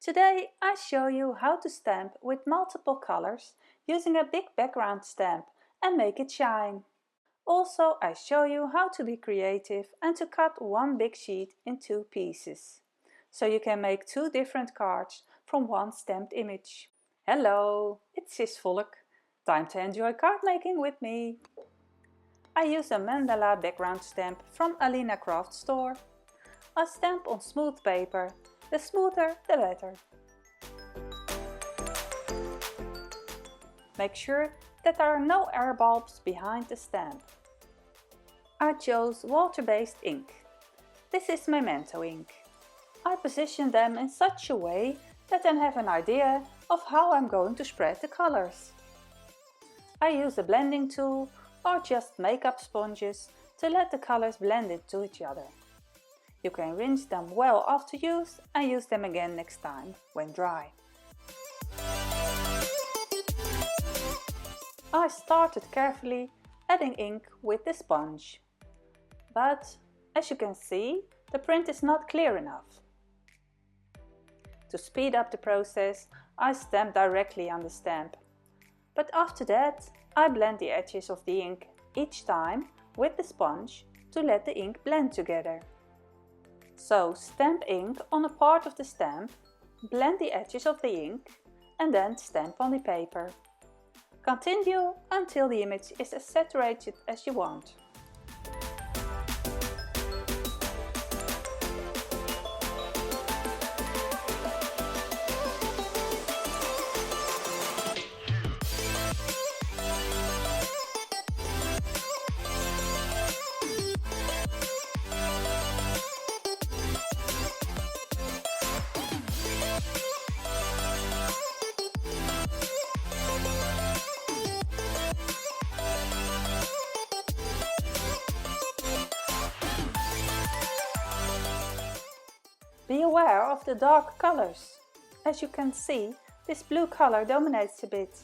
Today I show you how to stamp with multiple colors using a big background stamp and make it shine. Also I show you how to be creative and to cut one big sheet in two pieces. So you can make two different cards from one stamped image. Hello, it's Sis Volk. Time to enjoy card making with me. I use a mandala background stamp from AlinaCraft store. I stamp on smooth paper. The smoother, the better. Make sure that there are no air bulbs behind the stamp. I chose water-based ink. This is Memento ink. I position them in such a way that I have an idea of how I'm going to spread the colors. I use a blending tool or just makeup sponges to let the colors blend into each other. You can rinse them well after use and use them again next time, when dry. I started carefully adding ink with the sponge. But, as you can see, the print is not clear enough. To speed up the process, I stamp directly on the stamp. But after that, I blend the edges of the ink each time with the sponge to let the ink blend together. So stamp ink on a part of the stamp, blend the edges of the ink and then stamp on the paper. Continue until the image is as saturated as you want. Be aware of the dark colors. As you can see, this blue color dominates a bit,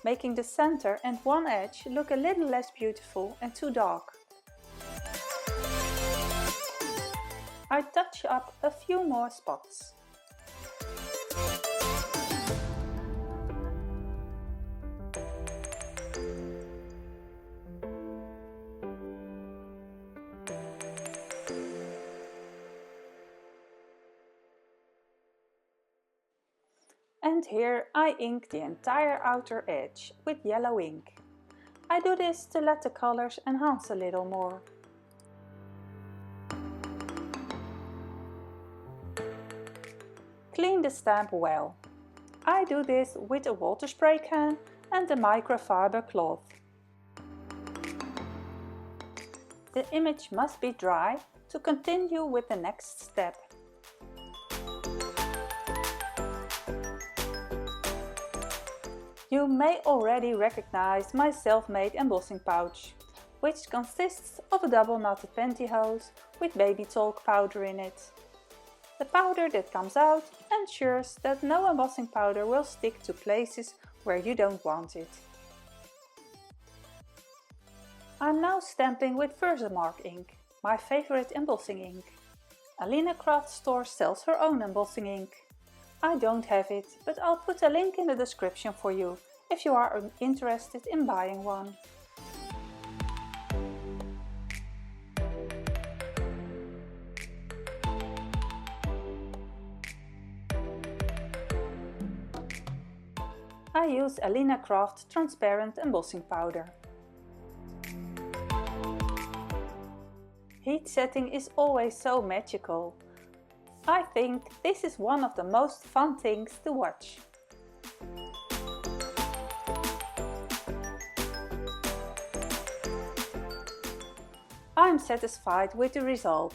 making the center and one edge look a little less beautiful and too dark. I touch up a few more spots. And here I ink the entire outer edge with yellow ink. I do this to let the colors enhance a little more. Clean the stamp well. I do this with a water spray can and a microfiber cloth. The image must be dry to continue with the next step. You may already recognize my self-made embossing pouch, which consists of a double knotted pantyhose with baby talc powder in it. The powder that comes out ensures that no embossing powder will stick to places where you don't want it. I'm now stamping with Versamark ink, my favorite embossing ink. AlinaCraft store sells her own embossing ink. I don't have it, but I'll put a link in the description for you if you are interested in buying one. I use AlinaCraft transparent embossing powder. Heat setting is always so magical. I think this is one of the most fun things to watch. I'm satisfied with the result.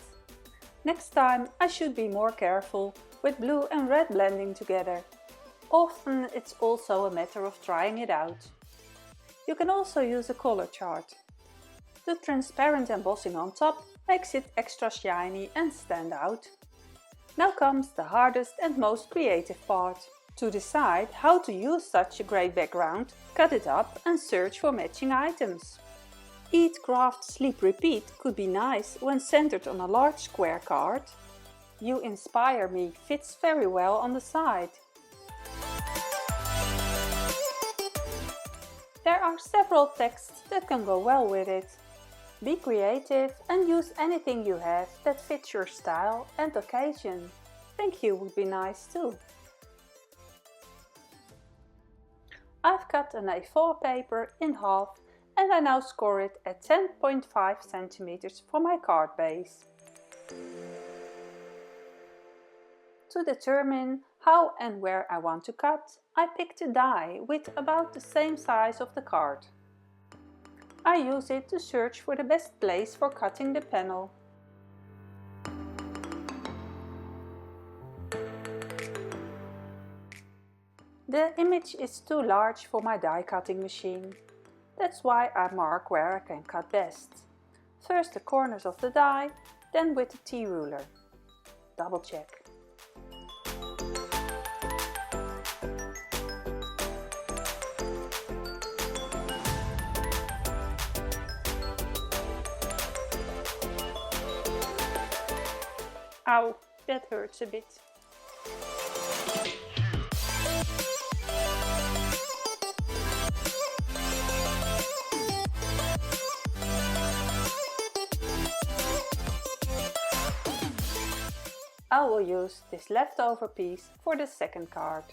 Next time I should be more careful with blue and red blending together. Often it's also a matter of trying it out. You can also use a color chart. The transparent embossing on top makes it extra shiny and stand out. Now comes the hardest and most creative part. To decide how to use such a great background, cut it up and search for matching items. Eat, craft, sleep, repeat could be nice when centered on a large square card. "You inspire me" fits very well on the side. There are several texts that can go well with it. Be creative and use anything you have that fits your style and occasion. Thank you would be nice too. I've cut an A4 paper in half and I now score it at 10.5 cm for my card base. To determine how and where I want to cut, I picked a die with about the same size of the card. I use it to search for the best place for cutting the panel. The image is too large for my die cutting machine. That's why I mark where I can cut best. First the corners of the die, then with the T-ruler. Double check. Ow, that hurts a bit. I will use this leftover piece for the second card.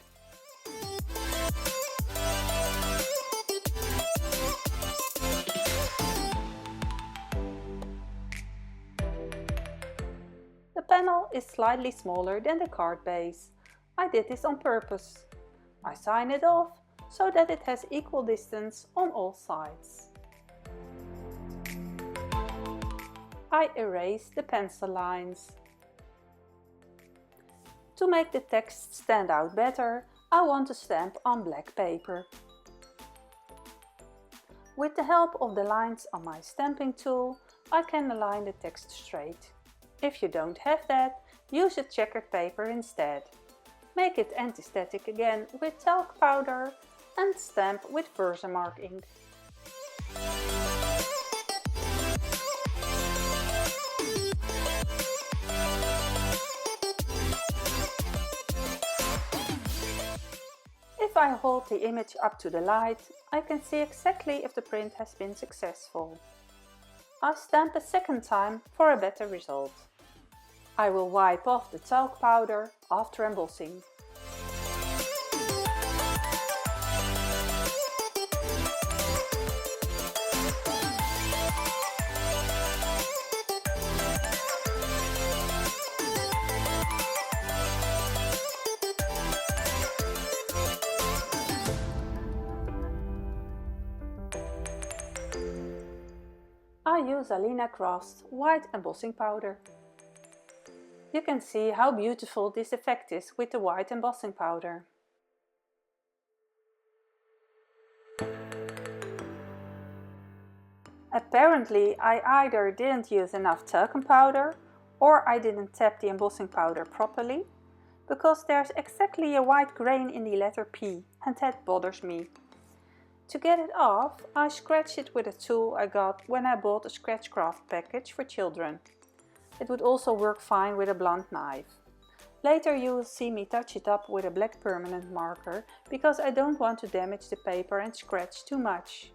The panel is slightly smaller than the card base. I did this on purpose. I sign it off so that it has equal distance on all sides. I erase the pencil lines. To make the text stand out better, I want to stamp on black paper. With the help of the lines on my stamping tool, I can align the text straight. If you don't have that, use a checkered paper instead. Make it anti-static again with talc powder and stamp with Versamark ink. If I hold the image up to the light, I can see exactly if the print has been successful. I stamp a second time for a better result. I will wipe off the talc powder after embossing. I use AlinaCraft's white embossing powder. You can see how beautiful this effect is with the white embossing powder. Apparently I either didn't use enough talcum powder or I didn't tap the embossing powder properly, because there's exactly a white grain in the letter P and that bothers me. To get it off, I scratch it with a tool I got when I bought a Scratchcraft package for children. It would also work fine with a blunt knife. Later you will see me touch it up with a black permanent marker, because I don't want to damage the paper and scratch too much.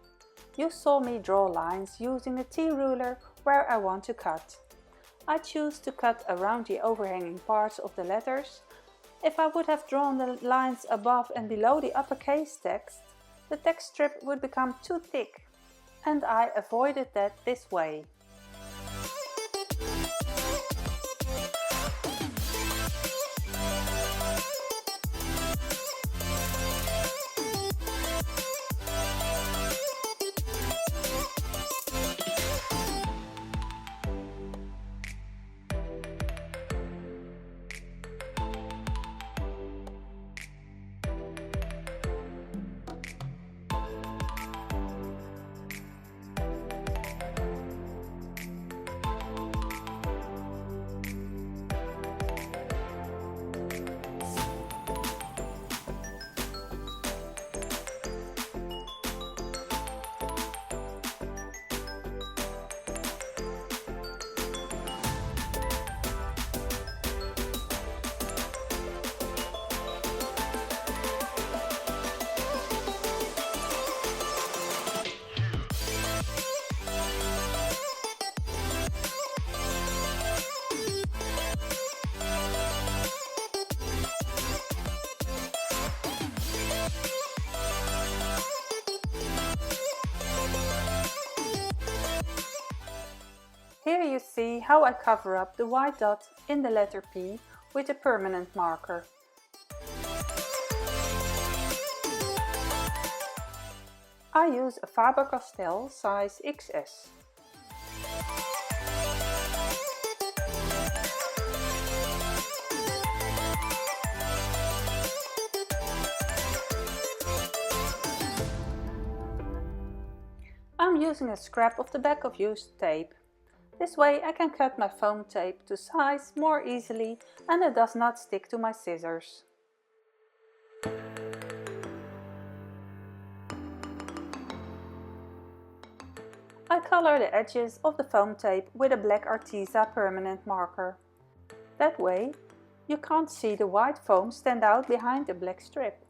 You saw me draw lines using the T-ruler where I want to cut. I choose to cut around the overhanging parts of the letters. If I would have drawn the lines above and below the uppercase text, the text strip would become too thick, and I avoided that this way. how I cover up the white dot in the letter P with a permanent marker. I use a Faber-Castell size XS. I'm using a scrap of the back of used tape. This way I can cut my foam tape to size more easily and it does not stick to my scissors. I color the edges of the foam tape with a black Arteza permanent marker. That way you can't see the white foam stand out behind the black strip.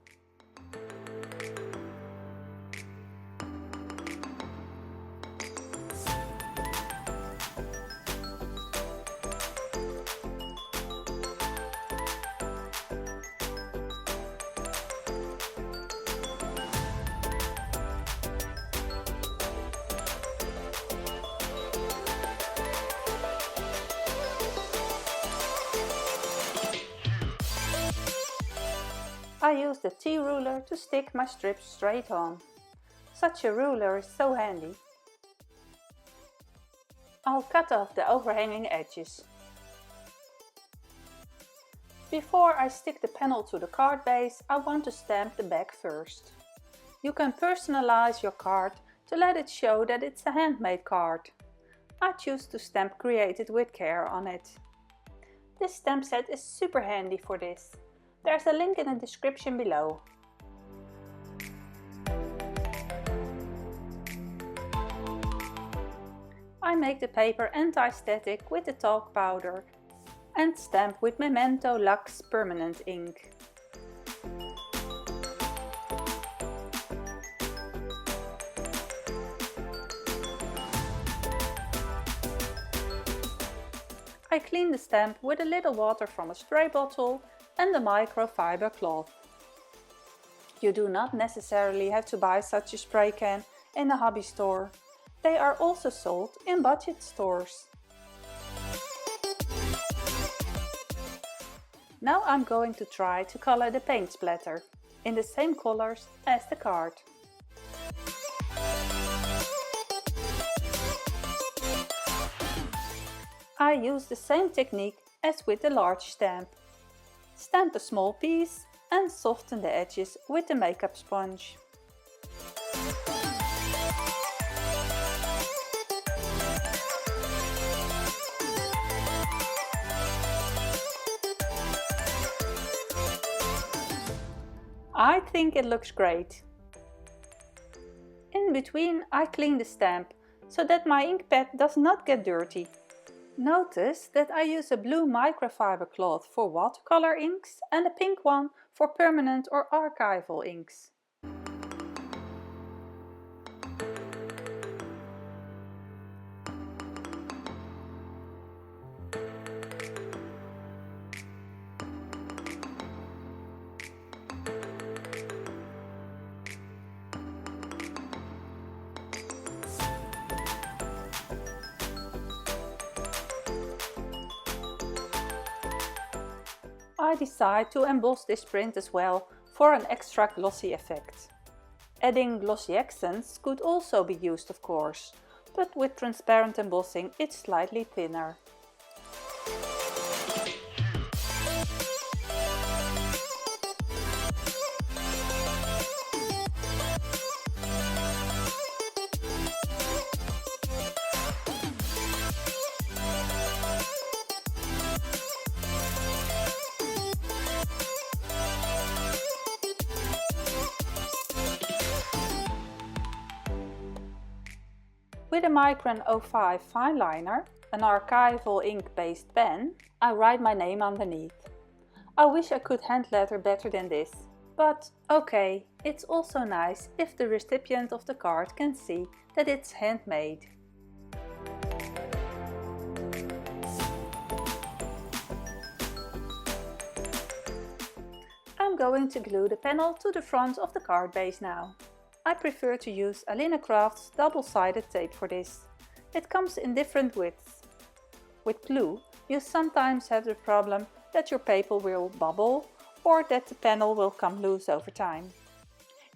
I use the T-ruler to stick my strips straight on. Such a ruler is so handy. I'll cut off the overhanging edges. Before I stick the panel to the card base, I want to stamp the back first. You can personalize your card to let it show that it's a handmade card. I choose to stamp "Created with Care" on it. This stamp set is super handy for this. There's a link in the description below. I make the paper anti-static with the talc powder and stamp with Memento Lux permanent ink. I clean the stamp with a little water from a spray bottle and a microfiber cloth. You do not necessarily have to buy such a spray can in a hobby store. They are also sold in budget stores. Now I'm going to try to color the paint splatter in the same colors as the card. I use the same technique as with the large stamp. Stamp a small piece and soften the edges with the makeup sponge. I think it looks great. In between I clean the stamp so that my ink pad does not get dirty. Notice that I use a blue microfiber cloth for watercolor inks and a pink one for permanent or archival inks. I decide to emboss this print as well for an extra glossy effect. Adding glossy accents could also be used, of course, but with transparent embossing it's slightly thinner. With a Micron 05 fine liner, an archival ink-based pen, I write my name underneath. I wish I could hand letter better than this, but okay, it's also nice if the recipient of the card can see that it's handmade. I'm going to glue the panel to the front of the card base now. I prefer to use AlinaCraft's double-sided tape for this. It comes in different widths. with glue, you sometimes have the problem that your paper will bubble or that the panel will come loose over time.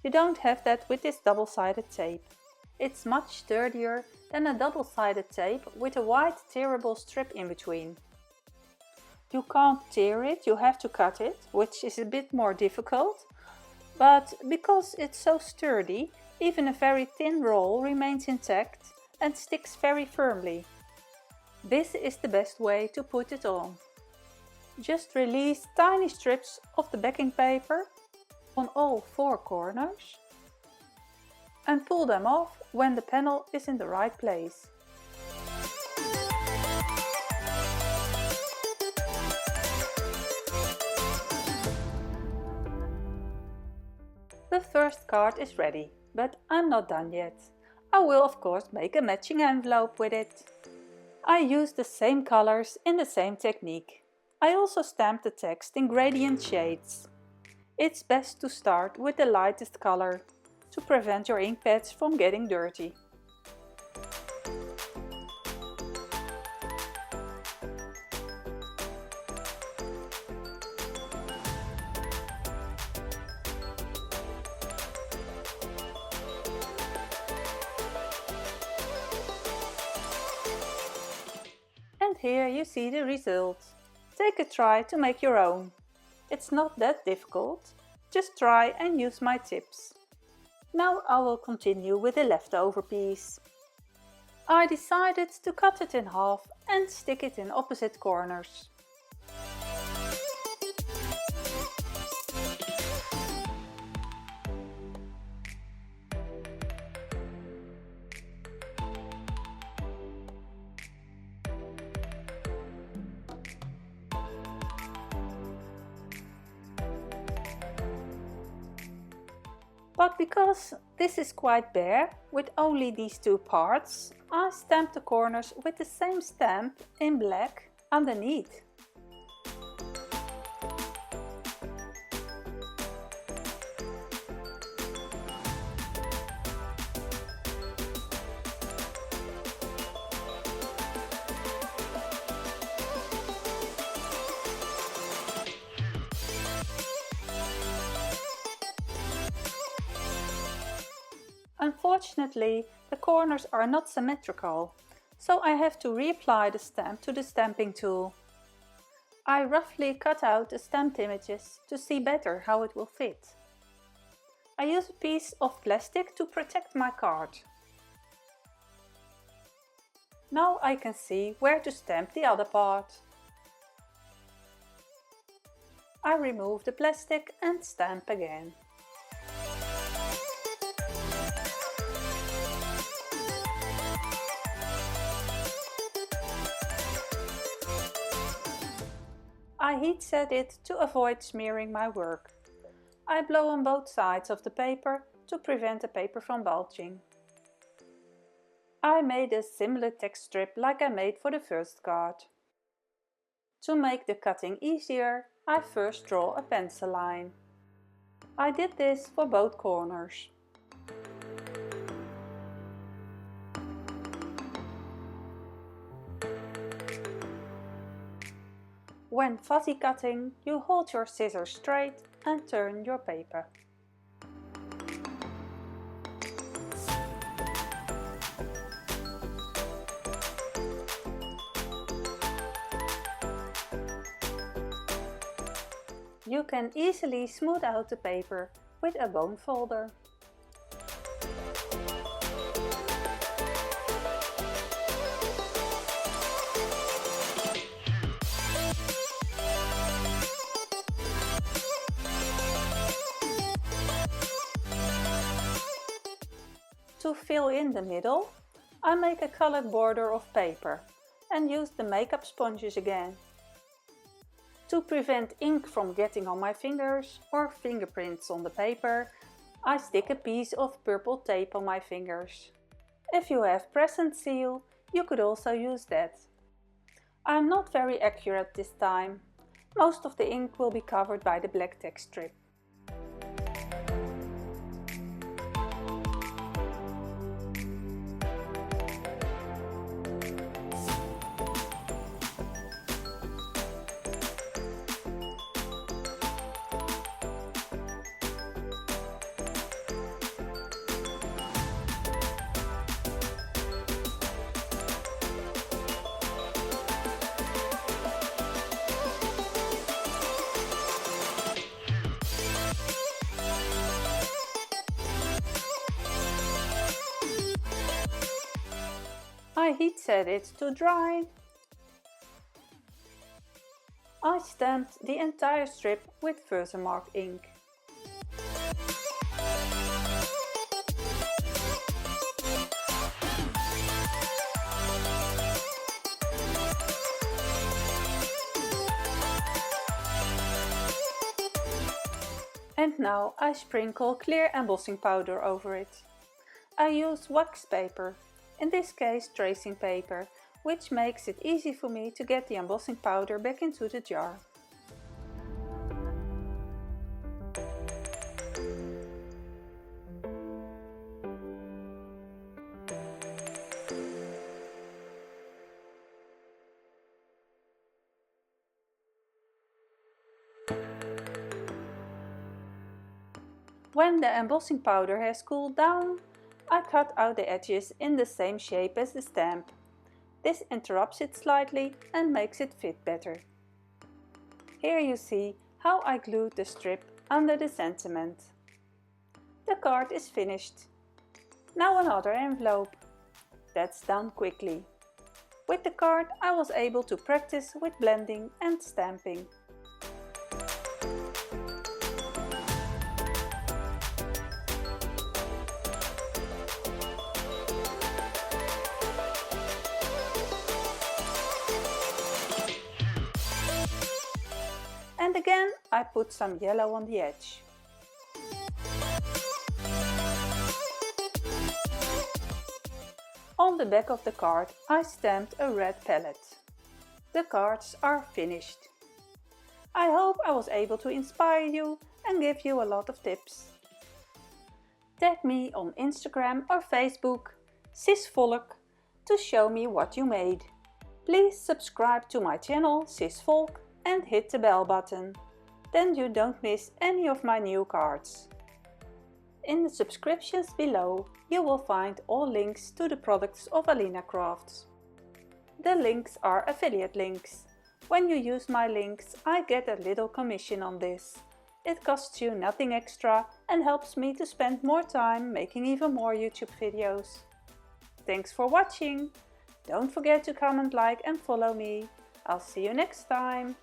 You don't have that with this double-sided tape. It's much sturdier than a double-sided tape with a white tearable strip in between. You can't tear it, you have to cut it, which is a bit more difficult, but because it's so sturdy, even a very thin roll remains intact and sticks very firmly. This is the best way to put it on. Just release tiny strips of the backing paper on all 4 corners and pull them off when the panel is in the right place. The first card is ready, but I'm not done yet. I will of course make a matching envelope with it. I use the same colors in the same technique. I also stamped the text in gradient shades. It's best to start with the lightest color to prevent your ink pads from getting dirty. And here you see the result. Take a try to make your own. It's not that difficult. Just try and use my tips. Now I will continue with the leftover piece. I decided to cut it in half and stick it in opposite corners. But because this is quite bare, with only these 2 parts, I stamped the corners with the same stamp in black underneath. Unfortunately, the corners are not symmetrical, so I have to reapply the stamp to the stamping tool. I roughly cut out the stamped images to see better how it will fit. I use a piece of plastic to protect my card. Now I can see where to stamp the other part. I remove the plastic and stamp again. I heat set it to avoid smearing my work. I blow on both sides of the paper to prevent the paper from bulging. I made a similar text strip like I made for the first card. To make the cutting easier, I first draw a pencil line. I did this for both corners. When fuzzy cutting, you hold your scissors straight and turn your paper. You can easily smooth out the paper with a bone folder. To fill in the middle, I make a colored border of paper and use the makeup sponges again. To prevent ink from getting on my fingers or fingerprints on the paper, I stick a piece of purple tape on my fingers. If you have present seal, you could also use that. I'm not very accurate this time. Most of the ink will be covered by the black text strip. I heat set it to dry. I stamped the entire strip with Versamark ink. And now I sprinkle clear embossing powder over it. I use wax paper, in this case tracing paper, which makes it easy for me to get the embossing powder back into the jar. When the embossing powder has cooled down, I cut out the edges in the same shape as the stamp. This interrupts it slightly and makes it fit better. Here you see how I glued the strip under the sentiment. The card is finished. Now another envelope. That's done quickly. With the card I was able to practice with blending and stamping. And again I put some yellow on the edge. On the back of the card I stamped a red palette. The cards are finished. I hope I was able to inspire you and give you a lot of tips. Tag me on Instagram or Facebook, Sisvolk, to show me what you made. Please subscribe to my channel Sisvolk and hit the bell button. Then you don't miss any of my new cards. In the subscriptions below you will find all links to the products of AlinaCraft. The links are affiliate links. When you use my links I get a little commission on this. It costs you nothing extra and helps me to spend more time making even more YouTube videos. Thanks for watching! Don't forget to comment, like and follow me. I'll see you next time!